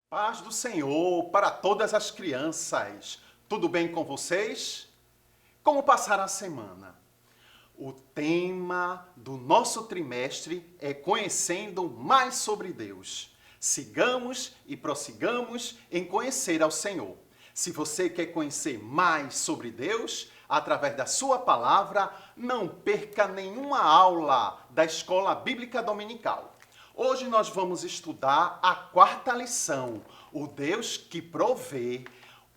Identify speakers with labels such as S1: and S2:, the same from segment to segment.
S1: Paz do Senhor para todas as crianças. Tudo bem com vocês? Como passaram a semana? O tema do nosso trimestre é Conhecendo Mais sobre Deus. Sigamos e prossigamos em conhecer ao Senhor. Se você quer conhecer mais sobre Deus, através da sua palavra, não perca nenhuma aula da Escola Bíblica Dominical. Hoje nós vamos estudar a quarta lição, o Deus que provê.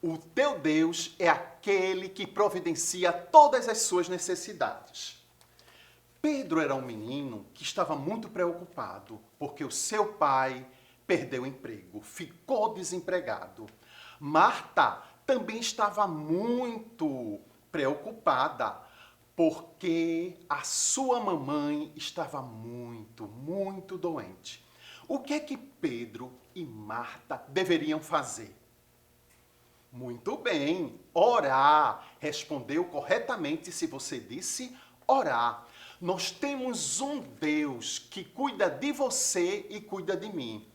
S1: O teu Deus é aquele que providencia todas as suas necessidades. Pedro era um menino que estava muito preocupado porque o seu pai perdeu o emprego, ficou desempregado. Marta também estava muito preocupada porque a sua mamãe estava muito doente. O que é que Pedro e Marta deveriam fazer? Muito bem, orar. Respondeu corretamente se você disse orar. Nós temos um Deus que cuida de você e cuida de mim.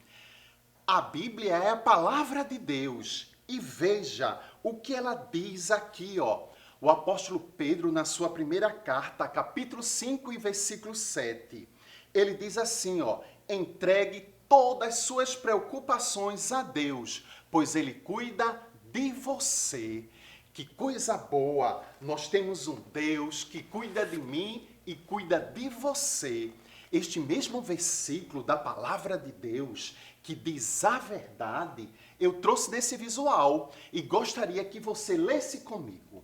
S1: A Bíblia é a palavra de Deus. E veja o que ela diz aqui, ó. O apóstolo Pedro, na sua primeira carta, capítulo 5 e versículo 7, ele diz assim, ó: entregue todas as suas preocupações a Deus, pois ele cuida de você. Que coisa boa! Nós temos um Deus que cuida de mim e cuida de você. Este mesmo versículo da palavra de Deus, que diz a verdade, eu trouxe nesse visual e gostaria que você lesse comigo.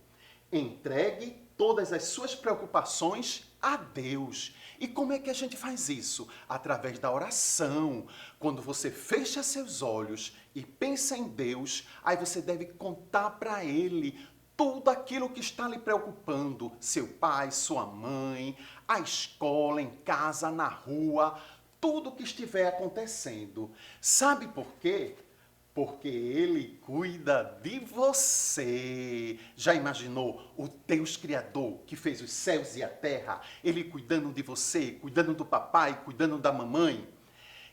S1: Entregue todas as suas preocupações a Deus. E como é que a gente faz isso? Através da oração. Quando você fecha seus olhos e pensa em Deus, aí você deve contar para Ele tudo aquilo que está lhe preocupando. Seu pai, sua mãe, a escola, em casa, na rua, tudo que estiver acontecendo. Sabe por quê? Porque Ele cuida de você. Já imaginou o Deus Criador que fez os céus e a terra? Ele cuidando de você, cuidando do papai, cuidando da mamãe?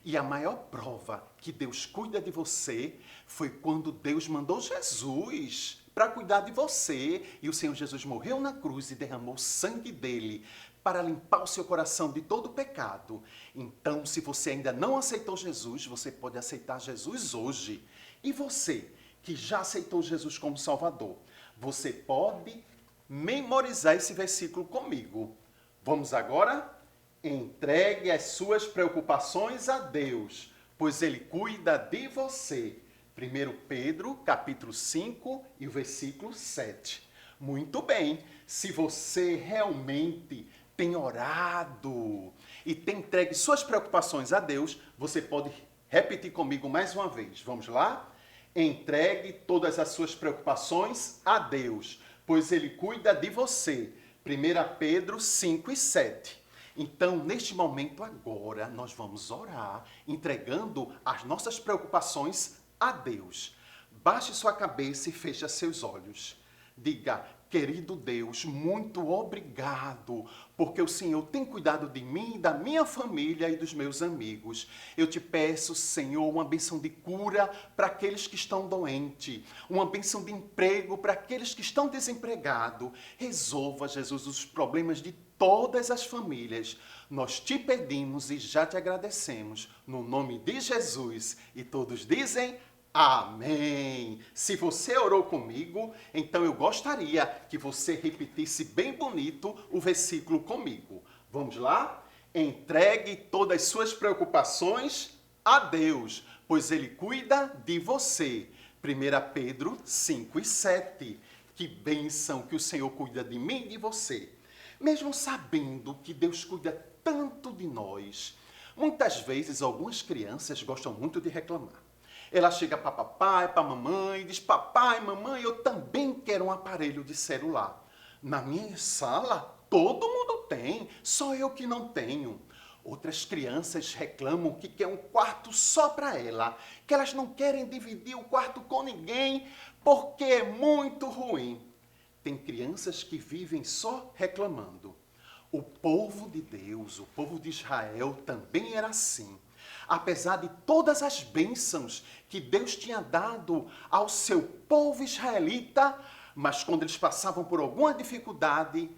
S1: E a maior prova que Deus cuida de você foi quando Deus mandou Jesus para cuidar de você. E o Senhor Jesus morreu na cruz e derramou o sangue dele para limpar o seu coração de todo pecado. Então, se você ainda não aceitou Jesus, você pode aceitar Jesus hoje. E você, que já aceitou Jesus como Salvador, você pode memorizar esse versículo comigo. Vamos agora? Entregue as suas preocupações a Deus, pois Ele cuida de você. 1 Pedro, capítulo 5 e o versículo 7. Muito bem, se você realmente tem orado e tem entregue suas preocupações a Deus, você pode repetir comigo mais uma vez. Vamos lá? Entregue todas as suas preocupações a Deus, pois Ele cuida de você. 1 Pedro 5 e 7. Então, neste momento agora, nós vamos orar, entregando as nossas preocupações a Deus. Baixe sua cabeça e feche seus olhos. Diga: querido Deus, muito obrigado, porque o Senhor tem cuidado de mim, da minha família e dos meus amigos. Eu te peço, Senhor, uma bênção de cura para aqueles que estão doentes, uma bênção de emprego para aqueles que estão desempregados. Resolva, Jesus, os problemas de todas as famílias. Nós te pedimos e já te agradecemos, no nome de Jesus. E todos dizem amém. Se você orou comigo, então eu gostaria que você repetisse bem bonito o versículo comigo. Vamos lá? Entregue todas as suas preocupações a Deus, pois Ele cuida de você. 1 Pedro 5 e 7. Que bênção que o Senhor cuida de mim e de você. Mesmo sabendo que Deus cuida tanto de nós, muitas vezes algumas crianças gostam muito de reclamar. Ela chega para papai, para mamãe e diz: papai, mamãe, eu também quero um aparelho de celular. Na minha sala, todo mundo tem, só eu que não tenho. Outras crianças reclamam que quer um quarto só para ela, que elas não querem dividir o quarto com ninguém porque é muito ruim. Tem crianças que vivem só reclamando. O povo de Deus, o povo de Israel também era assim. apesar de todas as bênçãos que Deus tinha dado ao seu povo israelita, mas quando eles passavam por alguma dificuldade,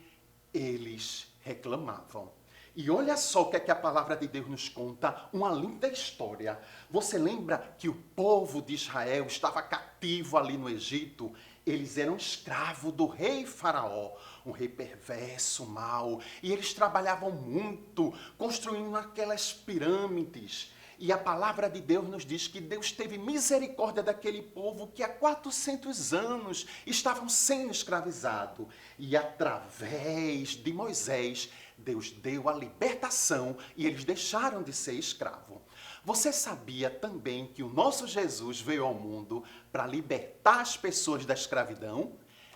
S1: eles reclamavam. E olha só o que é que a palavra de Deus nos conta, uma linda história. Você lembra que o povo de Israel estava cativo ali no Egito? Eles eram escravos do rei Faraó, um rei perverso, mau. E eles trabalhavam muito, construindo aquelas pirâmides. E a palavra de Deus nos diz que Deus teve misericórdia daquele povo que há 400 anos estavam sendo escravizados. E através de Moisés, Deus deu a libertação e eles deixaram de ser escravos. Você sabia também que o nosso Jesus veio ao mundo para libertar as pessoas da escravidão?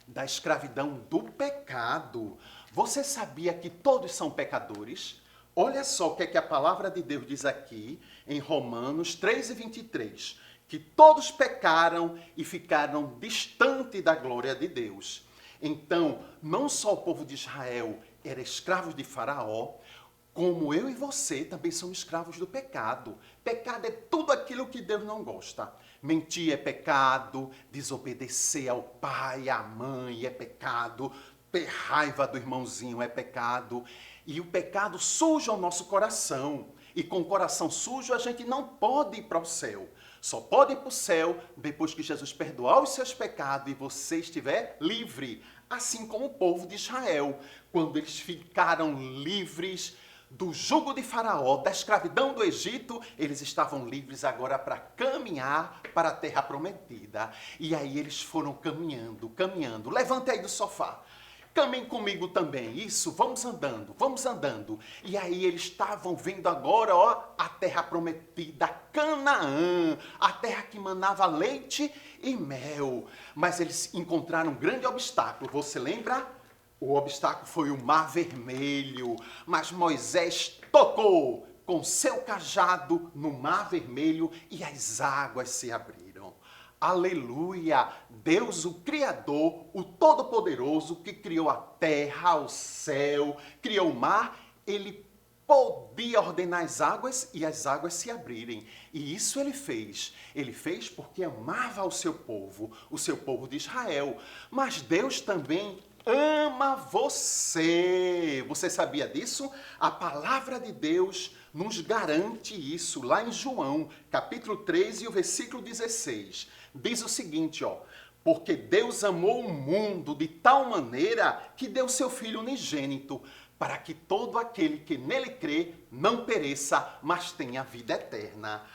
S1: Da escravidão do pecado. Você sabia que todos são pecadores? Olha só o que é que a palavra de Deus diz aqui em Romanos 3:23, que todos pecaram e ficaram distante da glória de Deus. Então, não só o povo de Israel era escravo de Faraó, como eu e você também somos escravos do pecado. Pecado é tudo aquilo que Deus não gosta. Mentir é pecado, desobedecer ao pai, à mãe é pecado, ter raiva do irmãozinho é pecado. E o pecado suja o nosso coração. E com o coração sujo a gente não pode ir para o céu. Só pode ir para o céu depois que Jesus perdoar os seus pecados e você estiver livre. Assim como o povo de Israel, quando eles ficaram livres do jugo de Faraó, da escravidão do Egito, eles estavam livres agora para caminhar para a terra prometida. E aí eles foram caminhando, caminhando. Levante aí do sofá. Caminhe comigo também. Isso, vamos andando, vamos andando. E aí eles estavam vendo agora, ó, a terra prometida, Canaã, a terra que manava leite e mel. Mas eles encontraram um grande obstáculo. Você lembra? O obstáculo foi o Mar Vermelho. Mas Moisés tocou com seu cajado no Mar Vermelho e as águas se abriram. Aleluia! Deus, o Criador, o Todo-Poderoso, que criou a terra, o céu, criou o mar, ele podia ordenar as águas e as águas se abrirem. E isso ele fez. Ele fez porque amava o seu povo de Israel. Mas Deus também ama você. Você sabia disso? A palavra de Deus nos garante isso, lá em João, capítulo 3 e o versículo 16. Diz o seguinte, ó: porque Deus amou o mundo de tal maneira que deu seu Filho unigênito, para que todo aquele que nele crê não pereça, mas tenha vida eterna.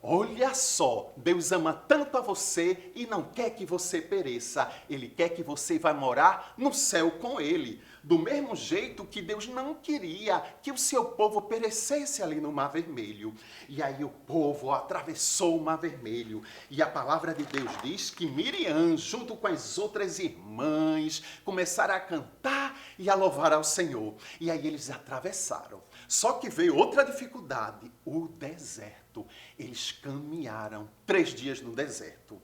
S1: Olha só, Deus ama tanto a você e não quer que você pereça. Ele quer que você vá morar no céu com Ele. Do mesmo jeito que Deus não queria que o seu povo perecesse ali no Mar Vermelho. E aí o povo atravessou o Mar Vermelho. E a palavra de Deus diz que Miriam, junto com as outras irmãs, começaram a cantar e a louvar ao Senhor. E aí eles atravessaram. Só que veio outra dificuldade, o deserto. Eles caminharam 3 dias no deserto.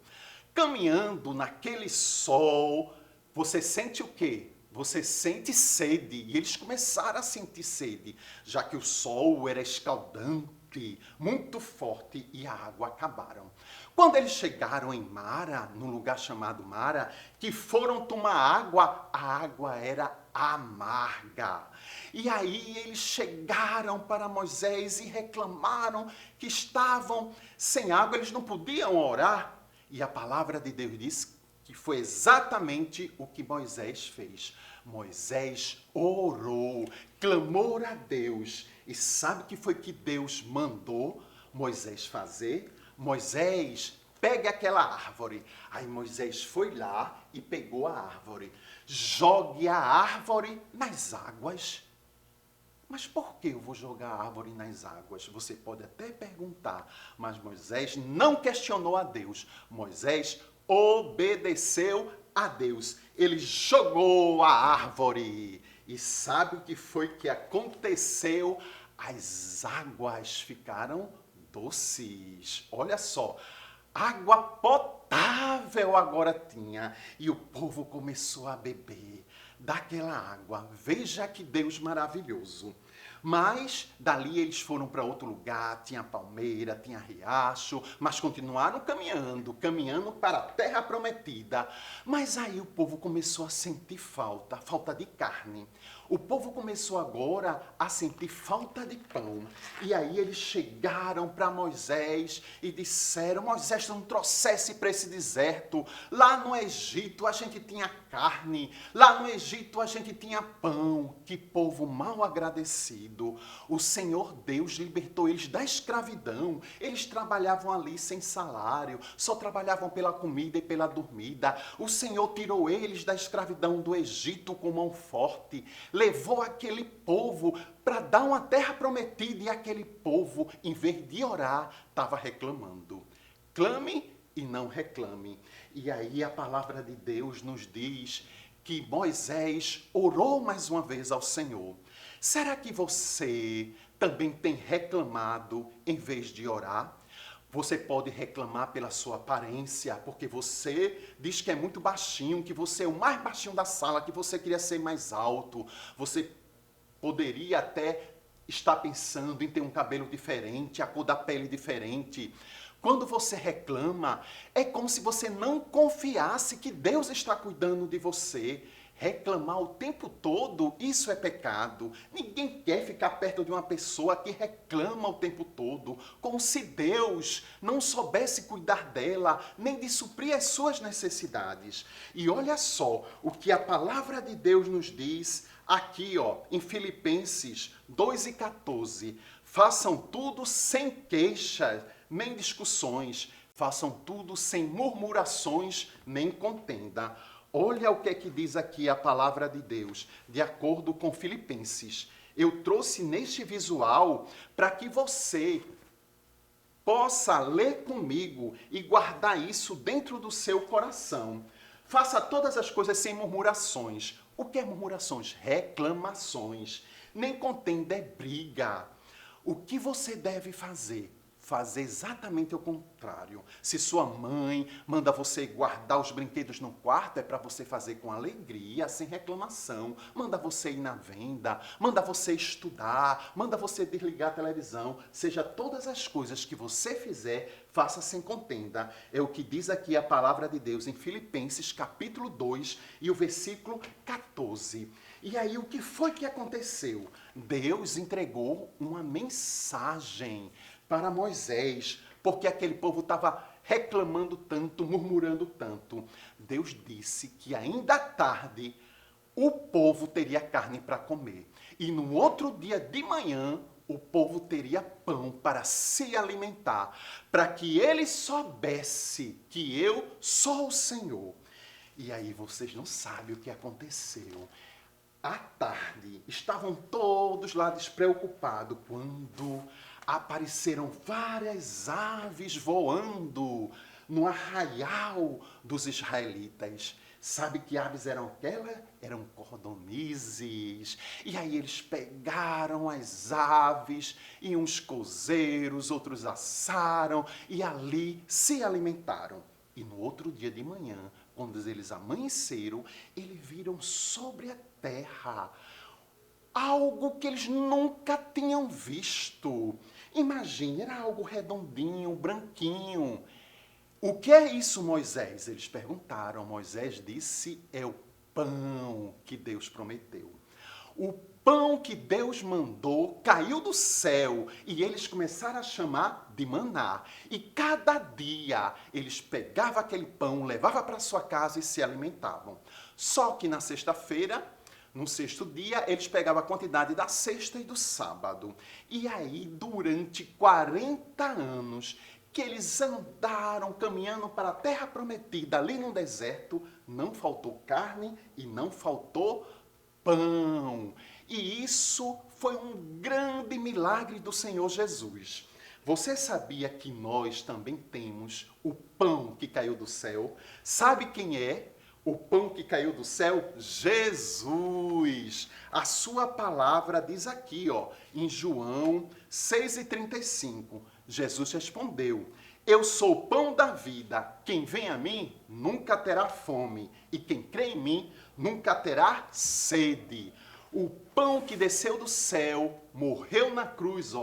S1: Caminhando naquele sol, você sente o quê? Você sente sede. E eles começaram a sentir sede, já que o sol era escaldante, muito forte, e a água acabaram. Quando eles chegaram em Mara, num lugar chamado Mara, que foram tomar água, a água era amarga. E aí eles chegaram para Moisés e reclamaram que estavam sem água, eles não podiam orar. E a palavra de Deus diz que foi exatamente o que Moisés fez. Moisés orou, clamou a Deus. E sabe o que foi que Deus mandou Moisés fazer? Moisés, pegue aquela árvore. Aí Moisés foi lá e pegou a árvore. Jogue a árvore nas águas. Mas por que eu vou jogar a árvore nas águas? Você pode até perguntar, mas Moisés não questionou a Deus. Moisés obedeceu a Deus. Ele jogou a árvore. E sabe o que foi que aconteceu? As águas ficaram doces. Olha só, água potável agora tinha. E o povo começou a beber daquela água. Veja que Deus maravilhoso. Mas dali eles foram para outro lugar, tinha palmeira, tinha riacho, mas continuaram caminhando para a terra prometida. Mas aí o povo começou a sentir falta de carne. O povo começou agora a sentir falta de pão. E aí eles chegaram para Moisés e disseram: Moisés, não trouxesse para esse deserto. Lá no Egito a gente tinha carne, lá no Egito a gente tinha pão. Que povo mal agradecido. O Senhor Deus libertou eles da escravidão. Eles trabalhavam ali sem salário, só trabalhavam pela comida e pela dormida. O Senhor tirou eles da escravidão do Egito com mão forte. Levou aquele povo para dar uma terra prometida e aquele povo, em vez de orar, estava reclamando. Clame e não reclame. E aí a palavra de Deus nos diz que Moisés orou mais uma vez ao Senhor. Será que você também tem reclamado em vez de orar? Você pode reclamar pela sua aparência, porque você diz que é muito baixinho, que você é o mais baixinho da sala, que você queria ser mais alto. Você poderia até estar pensando em ter um cabelo diferente, a cor da pele diferente. Quando você reclama, é como se você não confiasse que Deus está cuidando de você. Reclamar o tempo todo, isso é pecado. Ninguém quer ficar perto de uma pessoa que reclama o tempo todo, como se Deus não soubesse cuidar dela, nem de suprir as suas necessidades. E olha só o que a palavra de Deus nos diz aqui, em Filipenses 2:14. Façam tudo sem queixas, nem discussões. Façam tudo sem murmurações, nem contenda. Olha o que é que diz aqui a palavra de Deus, de acordo com Filipenses. Eu trouxe neste visual para que você possa ler comigo e guardar isso dentro do seu coração. Faça todas as coisas sem murmurações. O que é murmurações? Reclamações. Nem contenda, é briga. O que você deve fazer? Fazer exatamente o contrário. Se sua mãe manda você guardar os brinquedos no quarto, é para você fazer com alegria, sem reclamação. Manda você ir na venda, manda você estudar, manda você desligar a televisão. Seja todas as coisas que você fizer, faça sem contenda. É o que diz aqui a palavra de Deus em Filipenses capítulo 2 e o versículo 14. E aí o que foi que aconteceu? Deus entregou uma mensagem para Moisés, porque aquele povo estava reclamando tanto, murmurando tanto. Deus disse que ainda à tarde o povo teria carne para comer. E no outro dia de manhã, o povo teria pão para se alimentar, para que ele soubesse que eu sou o Senhor. E aí vocês não sabem o que aconteceu. À tarde, estavam todos lá despreocupados quando apareceram várias aves voando no arraial dos israelitas. Sabe que aves eram aquelas? Eram cordonizes. E aí eles pegaram as aves e uns cozeram, outros assaram e ali se alimentaram. E no outro dia de manhã, quando eles amanheceram, eles viram sobre a terra algo que eles nunca tinham visto. Imagine, era algo redondinho, branquinho. O que é isso, Moisés? Eles perguntaram. Moisés disse, é o pão que Deus prometeu. O pão que Deus mandou caiu do céu e eles começaram a chamar de maná. E cada dia eles pegavam aquele pão, levavam para sua casa e se alimentavam. Só que na sexta-feira, no sexto dia, eles pegavam a quantidade da sexta e do sábado. E aí, durante 40 anos que eles andaram caminhando para a terra prometida, ali no deserto, não faltou carne e não faltou pão. E isso foi um grande milagre do Senhor Jesus. Você sabia que nós também temos o pão que caiu do céu? Sabe quem é? O pão que caiu do céu? Jesus! A sua palavra diz aqui, em João 6,35. Jesus respondeu, eu sou o pão da vida. Quem vem a mim nunca terá fome. E quem crê em mim nunca terá sede. O pão que desceu do céu, morreu na cruz,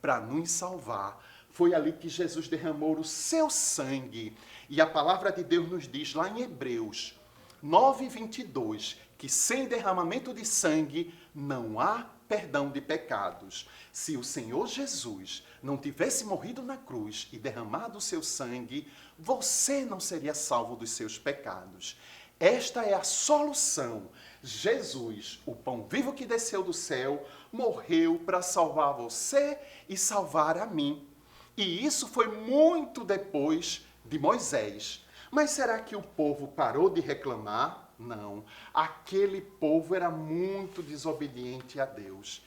S1: para nos salvar. Foi ali que Jesus derramou o seu sangue. E a palavra de Deus nos diz lá em Hebreus 9:22, que sem derramamento de sangue não há perdão de pecados. Se o Senhor Jesus não tivesse morrido na cruz e derramado o seu sangue, você não seria salvo dos seus pecados. Esta é a solução. Jesus, o pão vivo que desceu do céu, morreu para salvar você e salvar a mim. E isso foi muito depois de Moisés. Mas será que o povo parou de reclamar? Não. Aquele povo era muito desobediente a Deus.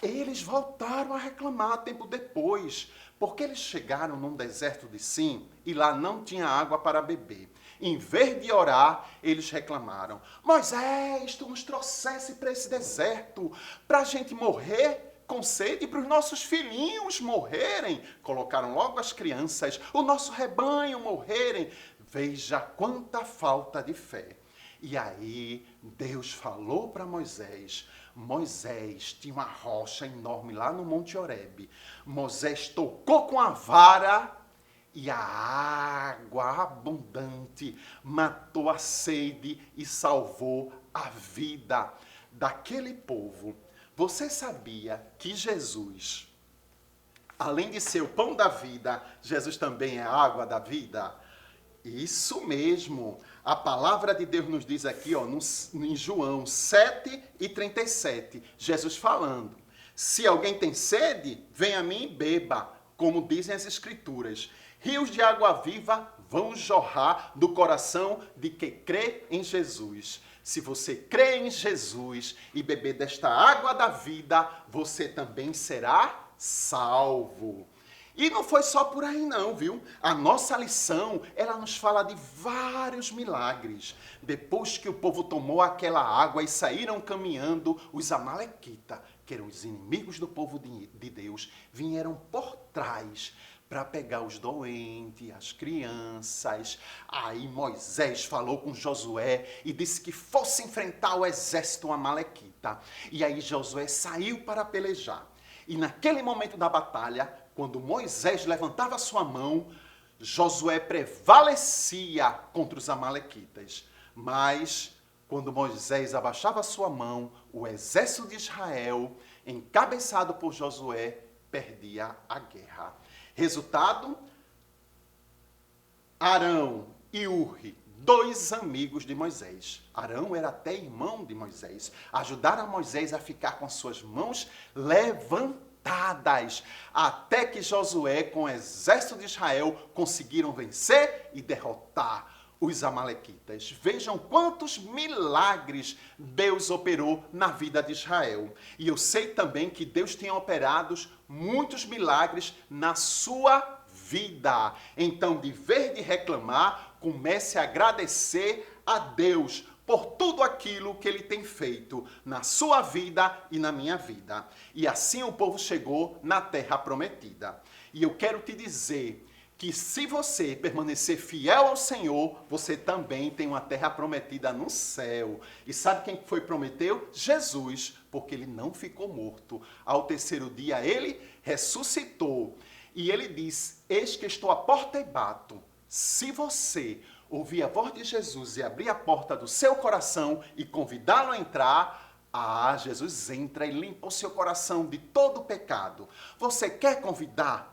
S1: Eles voltaram a reclamar tempo depois, porque eles chegaram num deserto de Sim e lá não tinha água para beber. Em vez de orar, eles reclamaram: Moisés, tu nos trouxesse para esse deserto, para a gente morrer com sede, para os nossos filhinhos morrerem. Colocaram logo as crianças, o nosso rebanho morrerem. Veja quanta falta de fé. E aí Deus falou para Moisés. Moisés tinha uma rocha enorme lá no Monte Horebe. Moisés tocou com a vara e a água abundante matou a sede e salvou a vida daquele povo. Você sabia que Jesus, além de ser o pão da vida, Jesus também é a água da vida? Isso mesmo. A palavra de Deus nos diz aqui, em João 7:37, Jesus falando: se alguém tem sede, venha a mim e beba, como dizem as Escrituras. Rios de água viva vão jorrar do coração de quem crê em Jesus. Se você crê em Jesus e beber desta água da vida, você também será salvo. E não foi só por aí não, viu? A nossa lição, ela nos fala de vários milagres. Depois que o povo tomou aquela água e saíram caminhando, os amalequitas, que eram os inimigos do povo de Deus, vieram por trás para pegar os doentes, as crianças. Aí Moisés falou com Josué e disse que fosse enfrentar o exército amalequita. E aí Josué saiu para pelejar. E naquele momento da batalha, quando Moisés levantava sua mão, Josué prevalecia contra os amalequitas. Mas, quando Moisés abaixava sua mão, o exército de Israel, encabeçado por Josué, perdia a guerra. Resultado, Arão e Uri, dois amigos de Moisés. Arão era até irmão de Moisés. Ajudaram Moisés a ficar com as suas mãos levantadas, até que Josué, com o exército de Israel, conseguiram vencer e derrotar os amalequitas. Vejam quantos milagres Deus operou na vida de Israel. E eu sei também que Deus tem operado muitos milagres na sua vida. Então, de vez de reclamar, comece a agradecer a Deus por tudo aquilo que Ele tem feito na sua vida e na minha vida. E assim o povo chegou na terra prometida. E eu quero te dizer que se você permanecer fiel ao Senhor, você também tem uma terra prometida no céu. E sabe quem foi prometeu? Jesus, porque Ele não ficou morto. Ao terceiro dia Ele ressuscitou. E Ele diz: eis que estou à porta e bato. Se você ouvir a voz de Jesus e abrir a porta do seu coração e convidá-lo a entrar, Jesus entra e limpa o seu coração de todo pecado. Você quer convidar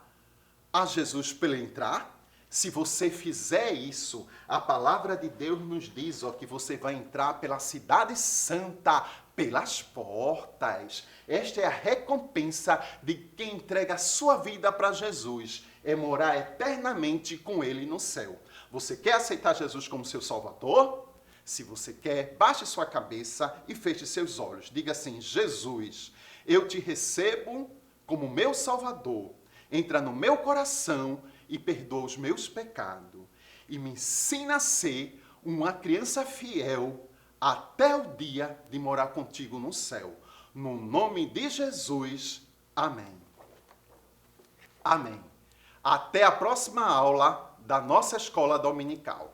S1: a Jesus para ele entrar? Se você fizer isso, a palavra de Deus nos diz que você vai entrar pela cidade santa, pelas portas. Esta é a recompensa de quem entrega a sua vida para Jesus, é morar eternamente com Ele no céu. Você quer aceitar Jesus como seu Salvador? Se você quer, baixe sua cabeça e feche seus olhos. Diga assim: Jesus, eu te recebo como meu Salvador. Entra no meu coração e perdoa os meus pecados. E me ensina a ser uma criança fiel até o dia de morar contigo no céu. No nome de Jesus, amém. Amém. Até a próxima aula da nossa escola dominical.